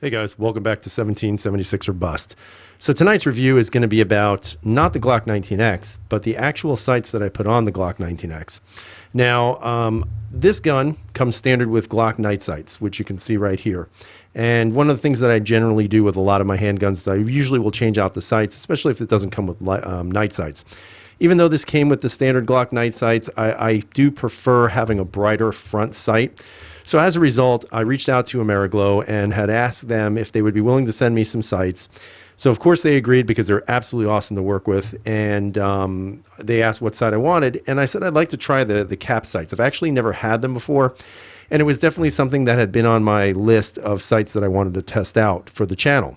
Hey guys, welcome back to 1776 or Bust. So tonight's review is going to be about not the Glock 19X, but the actual sights that I put on the Glock 19X. Now, this gun comes standard with Glock night sights, which you can see right here. And one of the things that I generally do with a lot of my handguns is I usually will change out the sights, especially if it doesn't come with night sights. Even though this came with the standard Glock night sights, I do prefer having a brighter front sight. So as a result, I reached out to Ameriglo and had asked them if they would be willing to send me some sights. So of course they agreed because they're absolutely awesome to work with. And they asked what sight I wanted. And I said, I'd like to try the Cap Sights. I've actually never had them before. And it was definitely something that had been on my list of sights that I wanted to test out for the channel.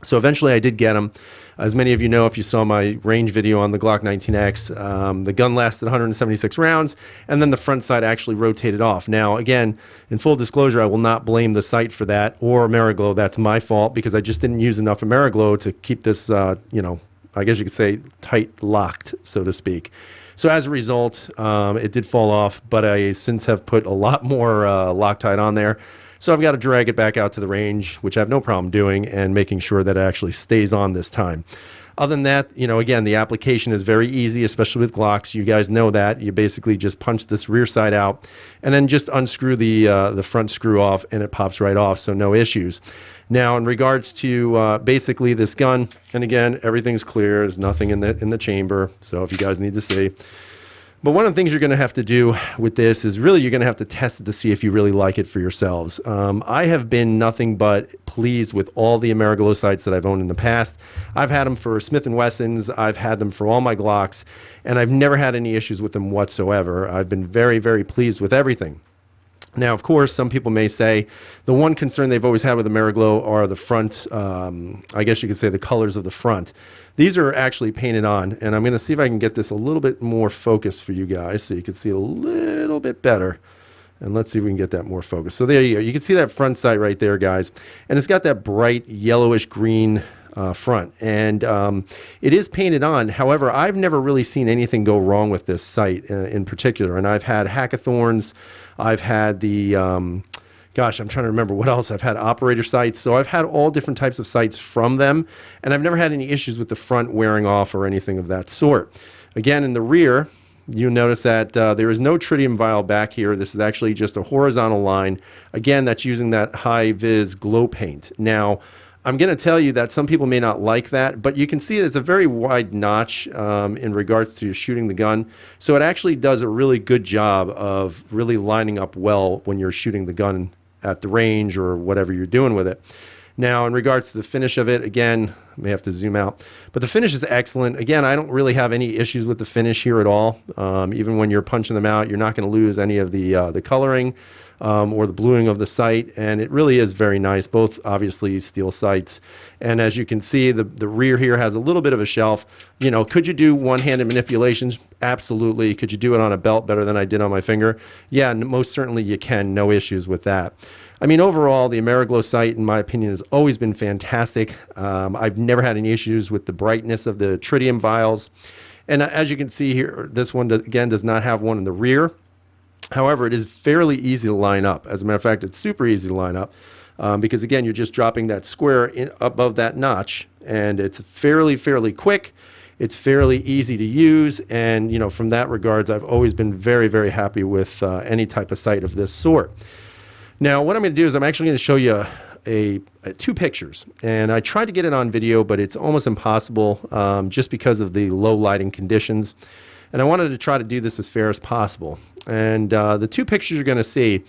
So eventually I did get them. As many of you know, if you saw my range video on the Glock 19X, the gun lasted 176 rounds, and then the front sight actually rotated off. Now, again, in full disclosure, I will not blame the sight for that or Ameriglo. That's my fault because I just didn't use enough Ameriglo to keep this, I guess you could say tight locked, so to speak. So as a result, it did fall off, but I since have put a lot more Loctite on there. So I've got to drag it back out to the range, which I have no problem doing, and making sure that it actually stays on this time. Other than that, again, the application is very easy, especially with Glocks. You guys know that. You basically just punch this rear side out and then just unscrew the front screw off, and it pops right off, so no issues. Now, in regards to basically this gun, and again, everything's clear. There's nothing in the chamber, so if you guys need to see. But one of the things you're going to have to do with this is really you're going to have to test it to see if you really like it for yourselves. I have been nothing but pleased with all the Ameriglo sights that I've owned in the past. I've had them for Smith & Wessons. I've had them for all my Glocks, and I've never had any issues with them whatsoever. I've been very, very pleased with everything. Now, of course, some people may say the one concern they've always had with Ameriglo are the front, I guess you could say the colors of the front. These are actually painted on, and I'm going to see if I can get this a little bit more focused for you guys so you can see it a little bit better. And let's see if we can get that more focused. So there you go. You can see that front sight right there, guys. And it's got that bright yellowish green front, and it is painted on. However, I've never really seen anything go wrong with this sight in particular. And I've had hackathorns. I've had the gosh, I'm trying to remember what else. I've had operator sights. So I've had all different types of sights from them, and I've never had any issues with the front wearing off or anything of that sort. Again, in the rear, you'll notice that there is no tritium vial back here. This is actually just a horizontal line. Again, that's using that high-vis glow paint. Now, I'm going to tell you that some people may not like that, but you can see it's a very wide notch in regards to shooting the gun. So it actually does a really good job of really lining up well when you're shooting the gun at the range or whatever you're doing with it. Now, in regards to the finish of it, again, I may have to zoom out, but the finish is excellent. Again, I don't really have any issues with the finish here at all. Even when you're punching them out, you're not going to lose any of the coloring or the bluing of the sight, and it really is very nice. Both obviously steel sights, and as you can see, the rear here has a little bit of a shelf. Could you do one-handed manipulations? Absolutely. Could you do it on a belt better than I did on my finger? Yeah, most certainly you can. No issues with that. I mean, overall, the Ameriglo sight, in my opinion, has always been fantastic. I've never had any issues with the brightness of the tritium vials. And as you can see here, this one, again, does not have one in the rear. However, it is fairly easy to line up. As a matter of fact, it's super easy to line up because, again, you're just dropping that square above that notch, and it's fairly quick. It's fairly easy to use, and, from that regards, I've always been very, very happy with any type of sight of this sort. Now, what I'm going to do is I'm actually going to show you two pictures, and I tried to get it on video, but it's almost impossible just because of the low lighting conditions, and I wanted to try to do this as fair as possible. And the two pictures you're going to see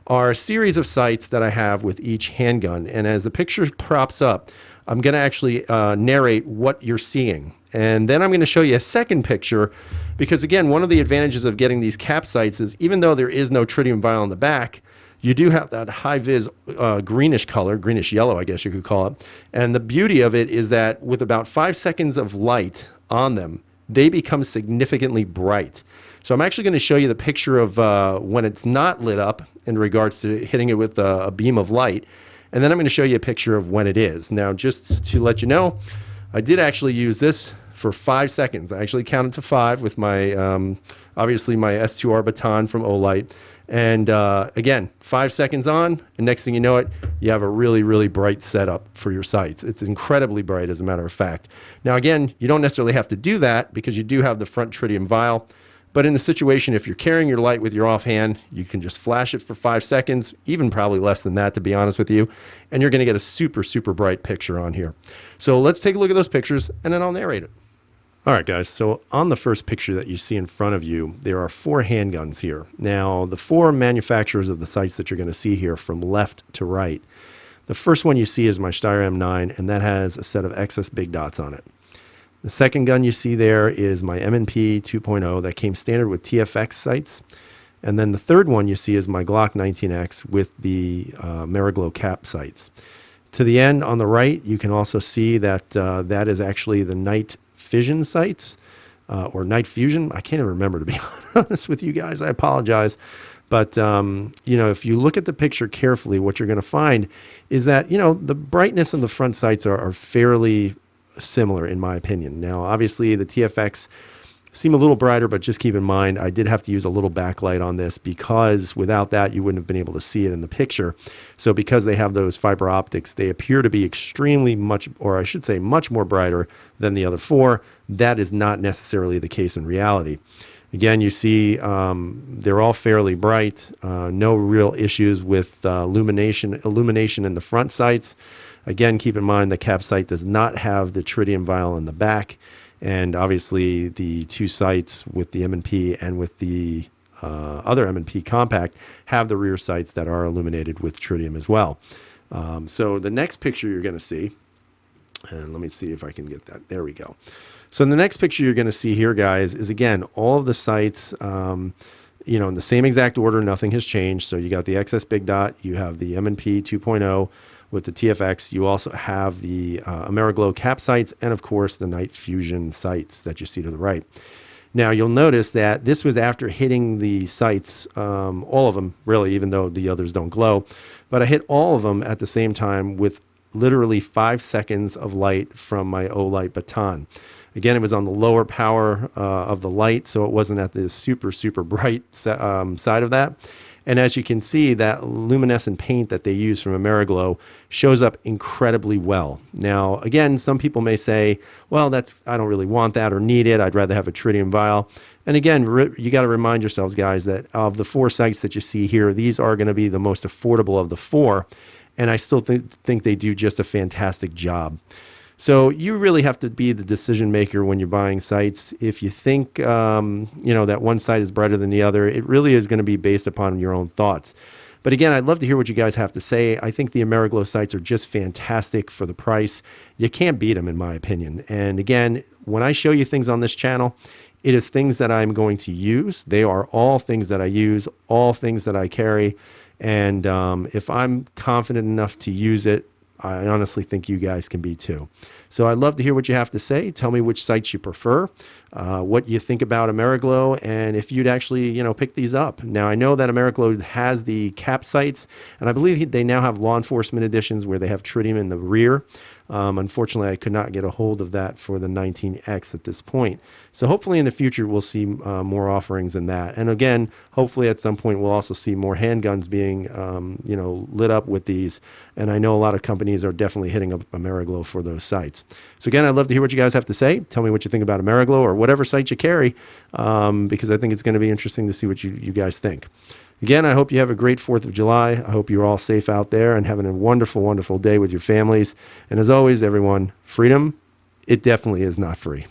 are a series of sights that I have with each handgun, and as the picture props up, I'm going to actually narrate what you're seeing. And then I'm going to show you a second picture because, again, one of the advantages of getting these cap sights is even though there is no tritium vial in the back, you do have that high-vis greenish color, greenish yellow, I guess you could call it. And the beauty of it is that with about 5 seconds of light on them, they become significantly bright. So I'm actually going to show you the picture of when it's not lit up in regards to hitting it with a beam of light. And then I'm going to show you a picture of when it is. Now, just to let you know, I did actually use this for 5 seconds. I actually counted to 5 with my, obviously my S2R baton from Olight. And again, 5 seconds on, and next thing you know it, you have a really, really bright setup for your sights. It's incredibly bright, as a matter of fact. Now, again, you don't necessarily have to do that because you do have the front tritium vial. But in the situation, if you're carrying your light with your offhand, you can just flash it for 5 seconds, even probably less than that, to be honest with you, and you're going to get a super, super bright picture on here. So let's take a look at those pictures, and then I'll narrate it. All right, guys, so on the first picture that you see in front of you, there are 4 handguns here. Now, the 4 manufacturers of the sights that you're going to see here from left to right, the first one you see is my Steyr M9, and that has a set of XS big dots on it. The second gun you see there is my M&P 2.0 that came standard with TFX sights. And then the third one you see is my Glock 19X with the Ameriglo Cap Sights. To the end on the right, you can also see that that is actually the night fission sights or night fusion. I can't even remember, to be honest with you guys. I apologize. But, you know, if you look at the picture carefully, what you're going to find is that, you know, the brightness of the front sights are fairly similar, in my opinion. Now, obviously, the TFX seem a little brighter, but just keep in mind, I did have to use a little backlight on this because without that, you wouldn't have been able to see it in the picture. So because they have those fiber optics, they appear to be extremely much, or I should say much more brighter than the other 4. That is not necessarily the case in reality. Again, you see they're all fairly bright, no real issues with illumination in the front sights. Again, keep in mind the cap sight does not have the tritium vial in the back. And obviously the 2 sights with the M&P and with the other M&P compact have the rear sights that are illuminated with tritium as well. So the next picture you're going to see, and let me see if I can get that. There we go. So the next picture you're going to see here, guys, is again, all of the sights, you know, in the same exact order, nothing has changed. So you got the XS big dot, you have the M&P 2.0, with the TFX, you also have the Ameriglo Cap Sights and, of course, the night fusion sights that you see to the right. Now, you'll notice that this was after hitting the sights, all of them, really, even though the others don't glow. But I hit all of them at the same time with literally 5 seconds of light from my Olight baton. Again, it was on the lower power of the light, so it wasn't at the super, super bright side of that. And as you can see, that luminescent paint that they use from Ameriglo shows up incredibly well. Now, again, some people may say, well, I don't really want that or need it. I'd rather have a tritium vial. And again, you got to remind yourselves, guys, that of the 4 sights that you see here, these are going to be the most affordable of the 4. And I still think they do just a fantastic job. So you really have to be the decision maker when you're buying sights. If you think, you know, that one sight is brighter than the other, it really is going to be based upon your own thoughts. But again, I'd love to hear what you guys have to say. I think the Ameriglo sights are just fantastic for the price. You can't beat them, in my opinion. And again, when I show you things on this channel, it is things that I'm going to use. They are all things that I use, all things that I carry. And if I'm confident enough to use it, I honestly think you guys can be too. So I'd love to hear what you have to say. Tell me which sites you prefer, what you think about Ameriglo, and if you'd actually, you know, pick these up. Now, I know that Ameriglo has the cap sights, and I believe they now have law enforcement editions where they have tritium in the rear. Unfortunately, I could not get a hold of that for the 19X at this point. So hopefully in the future, we'll see more offerings in that. And again, hopefully at some point, we'll also see more handguns being, you know, lit up with these. And I know a lot of companies are definitely hitting up Ameriglo for those sites. So again, I'd love to hear what you guys have to say. Tell me what you think about Ameriglo or whatever site you carry, because I think it's going to be interesting to see what you guys think. Again, I hope you have a great 4th of July. I hope you're all safe out there and having a wonderful, wonderful day with your families. And as always, everyone, freedom, it definitely is not free.